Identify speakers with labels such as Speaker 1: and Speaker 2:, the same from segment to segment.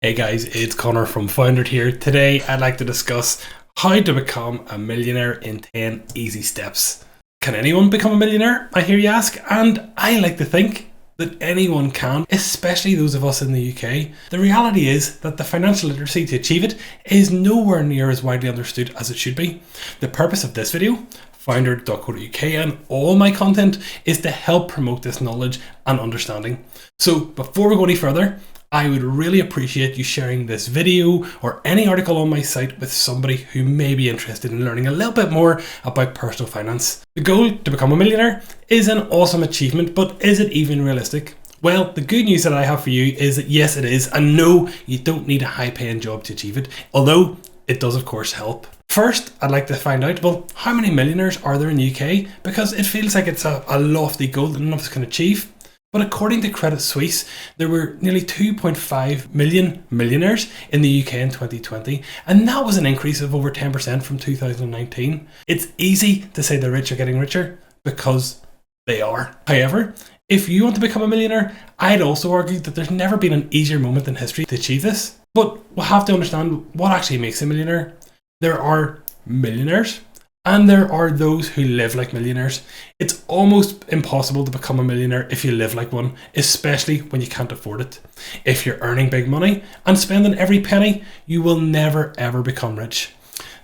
Speaker 1: Hey guys, it's Connor from Foundered here. Today I'd like to discuss how to become a millionaire in 10 easy steps. Can anyone become a millionaire, I hear you ask? And I like to think that anyone can, especially those of us in the UK. The reality is that the financial literacy to achieve it is nowhere near as widely understood as it should be. The purpose of this video, foundered.co.uk, and all my content is to help promote this knowledge and understanding. So before we go any further, I would really appreciate you sharing this video or any article on my site with somebody who may be interested in learning a little bit more about personal finance. The goal to become a millionaire is an awesome achievement, but is it even realistic? Well, the good news that I have for you is that yes, it is, and no, you don't need a high-paying job to achieve it, although it does of course help. First, I'd like to find out, well, how many millionaires are there in the UK? Because it feels like it's a lofty goal that none of us can achieve. But according to Credit Suisse, there were nearly 2.5 million millionaires in the UK in 2020, and that was an increase of over 10% from 2019. It's easy to say the rich are getting richer because they are. However, if you want to become a millionaire, I'd also argue that there's never been an easier moment in history to achieve this. But we'll have to understand what actually makes a millionaire. There are millionaires, and there are those who live like millionaires. It's almost impossible to become a millionaire if you live like one, especially when you can't afford it. If you're earning big money and spending every penny, you will never ever become rich.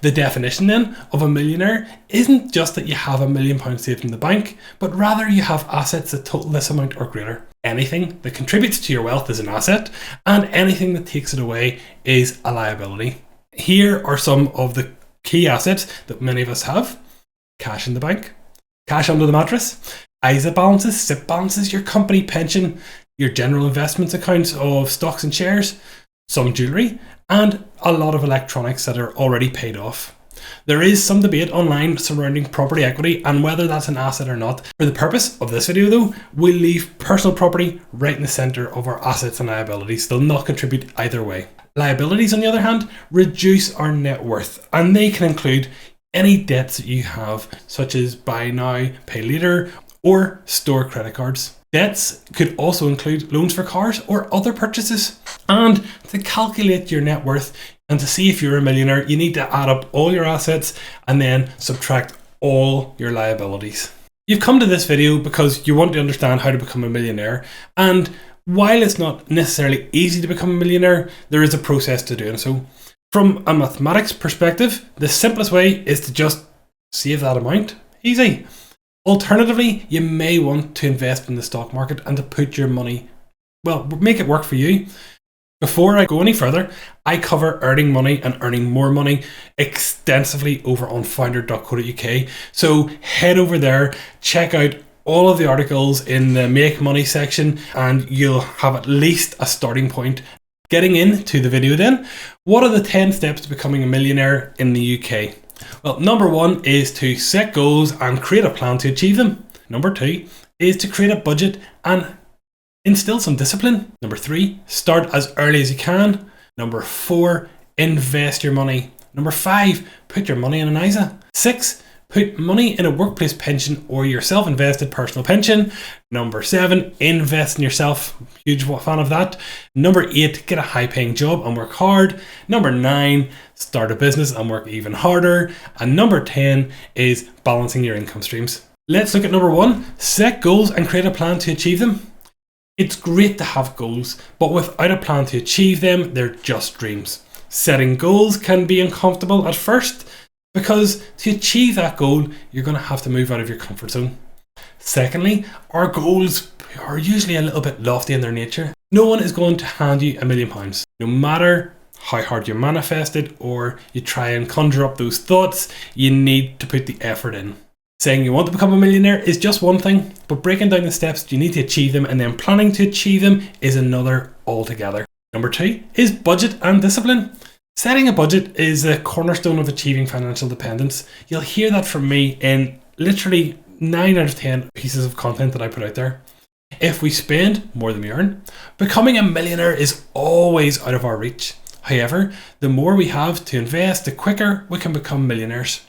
Speaker 1: The definition then of a millionaire isn't just that you have £1 million saved in the bank, but rather you have assets that total this amount or greater. Anything that contributes to your wealth is an asset, and anything that takes it away is a liability. Here are some of the key assets that many of us have: cash in the bank, cash under the mattress, ISA balances, SIP balances, your company pension, your general investments accounts of stocks and shares, some jewellery, and a lot of electronics that are already paid off. There is some debate online surrounding property equity and whether that's an asset or not. For the purpose of this video though, we'll leave personal property right in the centre of our assets and liabilities. They'll not contribute either way. Liabilities, on the other hand, reduce our net worth, and they can include any debts that you have, such as buy now, pay later, or store credit cards. Debts could also include loans for cars or other purchases. And to calculate your net worth and to see if you're a millionaire, you need to add up all your assets and then subtract all your liabilities. You've come to this video because you want to understand how to become a millionaire, and while it's not necessarily easy to become a millionaire, there is a process to doing so. From a mathematics perspective, the simplest way is to just save that amount. Easy. Alternatively, you may want to invest in the stock market and to put your money, well, make it work for you. Before I go any further, I cover earning money and earning more money extensively over on foundered.co.uk. So head over there, check out all of the articles in the Make Money section, and you'll have at least a starting point. Getting into the video then, what are the 10 steps to becoming a millionaire in the UK? Well, number 1 is to set goals and create a plan to achieve them. Number 2 is to create a budget and instill some discipline. Number 3, start as early as you can. Number 4, invest your money. Number 5, put your money in an ISA. 6, put money in a workplace pension or your self-invested personal pension. Number 7, invest in yourself. Huge fan of that. Number 8, get a high-paying job and work hard. Number 9, start a business and work even harder. And number 10 is balancing your income streams. Let's look at number 1, set goals and create a plan to achieve them. It's great to have goals, but without a plan to achieve them, they're just dreams. Setting goals can be uncomfortable at first, because to achieve that goal, you're going to have to move out of your comfort zone. Secondly, our goals are usually a little bit lofty in their nature. No one is going to hand you £1 million. No matter how hard you manifest it or you try and conjure up those thoughts, you need to put the effort in. Saying you want to become a millionaire is just one thing, but breaking down the steps you need to achieve them and then planning to achieve them is another altogether. Number 2 is budget and discipline. Setting a budget is a cornerstone of achieving financial independence. You'll hear that from me in literally 9 out of 10 pieces of content that I put out there. If we spend more than we earn, becoming a millionaire is always out of our reach. However, the more we have to invest, the quicker we can become millionaires.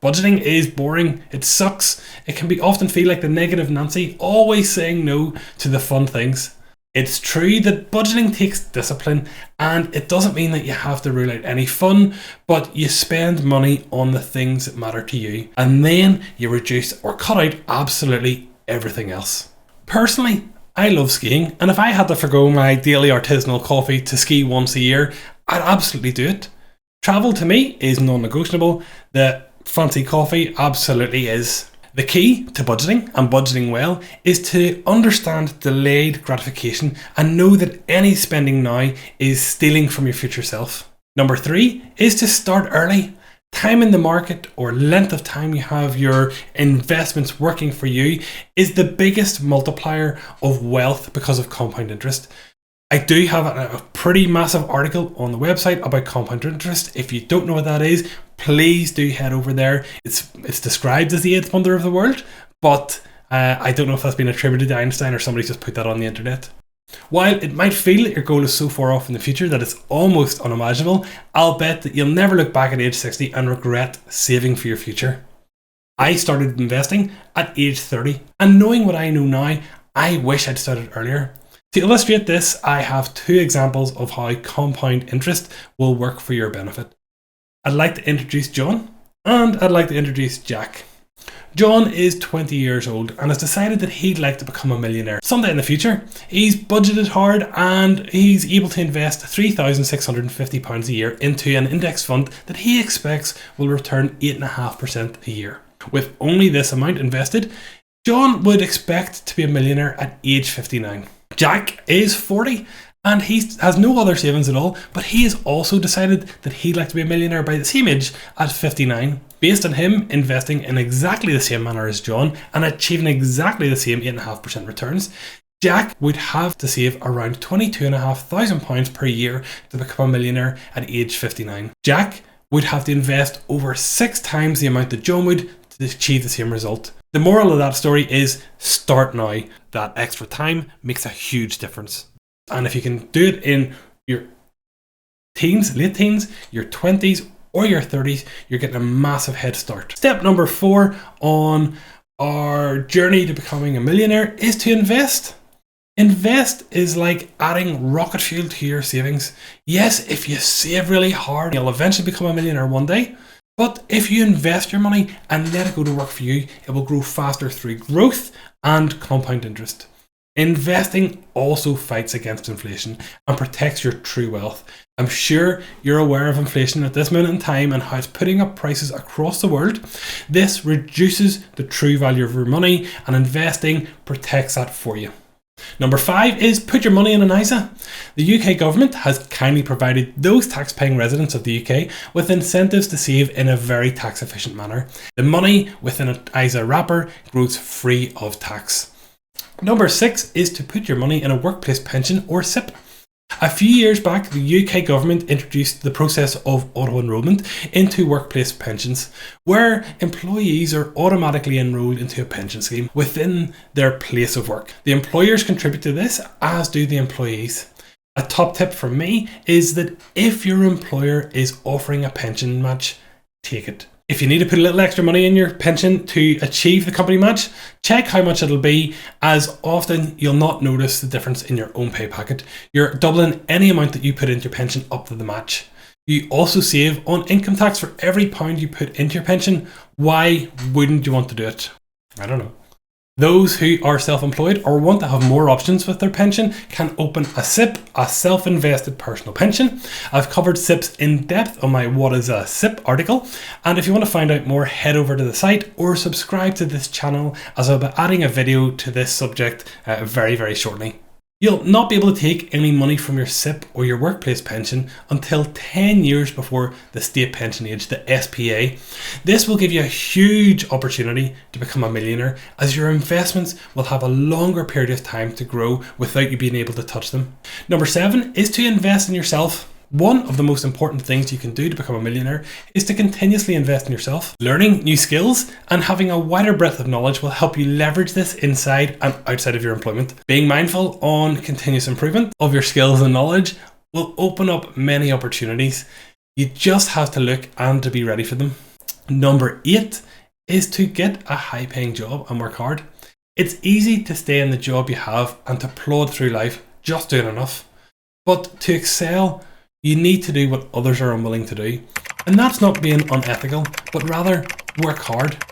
Speaker 1: Budgeting is boring, it sucks, it can often feel like the negative Nancy, always saying no to the fun things. It's true that budgeting takes discipline, and it doesn't mean that you have to rule out any fun, but you spend money on the things that matter to you, and then you reduce or cut out absolutely everything else. Personally, I love skiing, and if I had to forgo my daily artisanal coffee to ski once a year, I'd absolutely do it. Travel to me is non-negotiable. The fancy coffee absolutely is. The key to budgeting, and budgeting well, is to understand delayed gratification and know that any spending now is stealing from your future self. Number 3 is to start early. Time in the market, or length of time you have your investments working for you, is the biggest multiplier of wealth because of compound interest. I do have a pretty massive article on the website about compound interest. If you don't know what that is, please do head over there. It's described as the 8th wonder of the world, but I don't know if that's been attributed to Einstein or somebody's just put that on the internet. While it might feel that your goal is so far off in the future that it's almost unimaginable, I'll bet that you'll never look back at age 60 and regret saving for your future. I started investing at age 30, and knowing what I know now, I wish I'd started earlier. To illustrate this, I have 2 examples of how compound interest will work for your benefit. I'd like to introduce John, and I'd like to introduce Jack. John is 20 years old and has decided that he'd like to become a millionaire someday in the future. He's budgeted hard and he's able to invest £3,650 a year into an index fund that he expects will return 8.5% a year. With only this amount invested, John would expect to be a millionaire at age 59. Jack is 40 and he has no other savings at all, but he has also decided that he'd like to be a millionaire by the same age at 59, based on him investing in exactly the same manner as John and achieving exactly the same 8.5% returns. Jack would have to save around £22,500 per year to become a millionaire at age 59. Jack would have to invest over 6 times the amount that John would to achieve the same result. The moral of that story is start now. That extra time makes a huge difference. And if you can do it in your teens, late teens, your 20s or your 30s, you're getting a massive head start. Step number 4 on our journey to becoming a millionaire is to invest. Invest is like adding rocket fuel to your savings. Yes, if you save really hard, you'll eventually become a millionaire one day. But if you invest your money and let it go to work for you, it will grow faster through growth and compound interest. Investing also fights against inflation and protects your true wealth. I'm sure you're aware of inflation at this moment in time and how it's putting up prices across the world. This reduces the true value of your money, and investing protects that for you. Number 5 is put your money in an ISA. The UK government has kindly provided those tax-paying residents of the UK with incentives to save in a very tax-efficient manner. The money within an ISA wrapper grows free of tax. Number 6 is to put your money in a workplace pension or SIPP. A few years back, the UK government introduced the process of auto-enrolment into workplace pensions, where employees are automatically enrolled into a pension scheme within their place of work. The employers contribute to this, as do the employees. A top tip from me is that if your employer is offering a pension match, take it. If you need to put a little extra money in your pension to achieve the company match, check how much it'll be, as often you'll not notice the difference in your own pay packet. You're doubling any amount that you put into your pension up to the match. You also save on income tax for every pound you put into your pension. Why wouldn't you want to do it? I don't know. Those who are self-employed or want to have more options with their pension can open a SIPP, a self-invested personal pension. I've covered SIPPs in depth on my What is a SIPP article, and if you want to find out more, head over to the site or subscribe to this channel, as I'll be adding a video to this subject very, very shortly. You'll not be able to take any money from your SIPP or your workplace pension until 10 years before the state pension age, the SPA. This will give you a huge opportunity to become a millionaire, as your investments will have a longer period of time to grow without you being able to touch them. Number 7 is to invest in yourself. One of the most important things you can do to become a millionaire is to continuously invest in yourself. Learning new skills and having a wider breadth of knowledge will help you leverage this inside and outside of your employment. Being mindful on continuous improvement of your skills and knowledge will open up many opportunities. You just have to look and to be ready for them. Number 8 is to get a high-paying job and work hard. It's easy to stay in the job you have and to plod through life just doing enough. But to excel, you need to do what others are unwilling to do. And that's not being unethical, but rather work hard.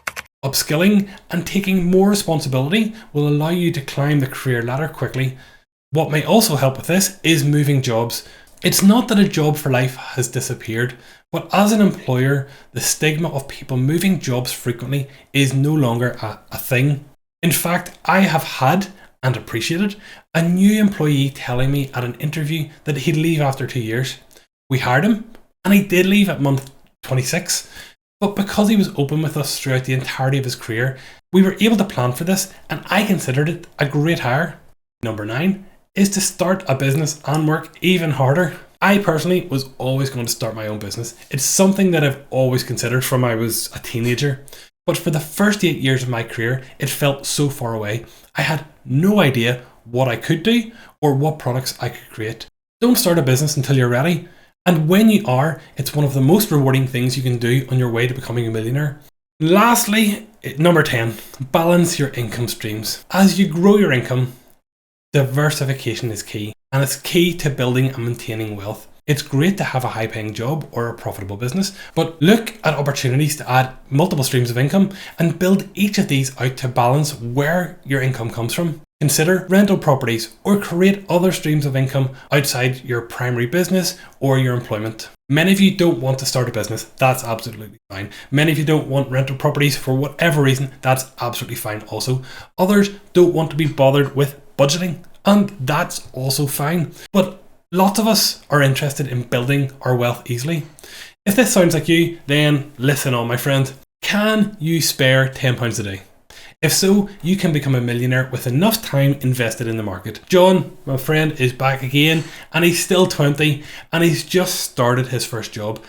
Speaker 1: Upskilling and taking more responsibility will allow you to climb the career ladder quickly. What may also help with this is moving jobs. It's not that a job for life has disappeared, but as an employer, the stigma of people moving jobs frequently is no longer a thing. In fact, I have had and appreciated a new employee telling me at an interview that he'd leave after 2 years. We hired him and he did leave at month 26. But because he was open with us throughout the entirety of his career, we were able to plan for this and I considered it a great hire. Number 9 is to start a business and work even harder. I personally was always going to start my own business. It's something that I've always considered from I was a teenager. But for the first 8 years of my career, it felt so far away. I had no idea what I could do or what products I could create. Don't start a business until you're ready. And when you are, it's one of the most rewarding things you can do on your way to becoming a millionaire. Lastly, number 10, balance your income streams. As you grow your income, diversification is key, and it's key to building and maintaining wealth. It's great to have a high-paying job or a profitable business, but look at opportunities to add multiple streams of income and build each of these out to balance where your income comes from. Consider rental properties or create other streams of income outside your primary business or your employment. Many of you don't want to start a business. That's absolutely fine. Many of you don't want rental properties for whatever reason. That's absolutely fine also. Others don't want to be bothered with budgeting, and that's also fine. But lots of us are interested in building our wealth easily. If this sounds like you, then listen on, my friend. Can you spare £10 a day? If so, you can become a millionaire with enough time invested in the market. John, my friend, is back again and he's still 20 and he's just started his first job.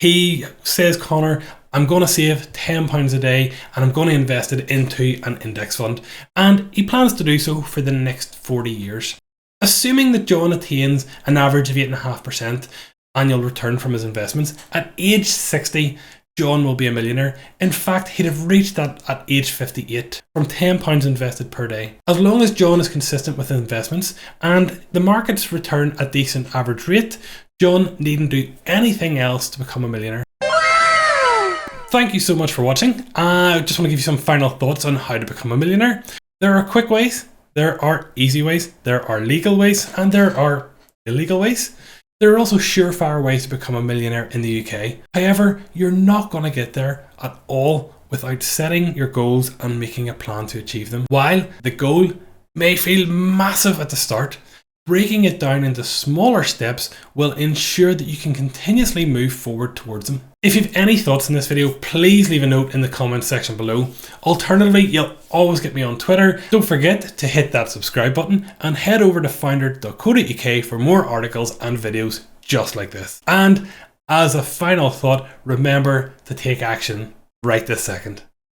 Speaker 1: He says, Connor, I'm going to save £10 a day and I'm going to invest it into an index fund. And he plans to do so for the next 40 years. Assuming that John attains an average of 8.5% annual return from his investments, at age 60, John will be a millionaire. In fact, he'd have reached that at age 58 from £10 invested per day. As long as John is consistent with investments and the markets return a decent average rate, John needn't do anything else to become a millionaire. Thank you so much for watching. I just want to give you some final thoughts on how to become a millionaire. There are quick ways, there are easy ways, there are legal ways, and there are illegal ways. There are also surefire ways to become a millionaire in the UK. However, you're not going to get there at all without setting your goals and making a plan to achieve them. While the goal may feel massive at the start, breaking it down into smaller steps will ensure that you can continuously move forward towards them. If you have any thoughts on this video, please leave a note in the comments section below. Alternatively, you'll always get me on Twitter. Don't forget to hit that subscribe button and head over to finder.co.uk for more articles and videos just like this. And as a final thought, remember to take action right this second.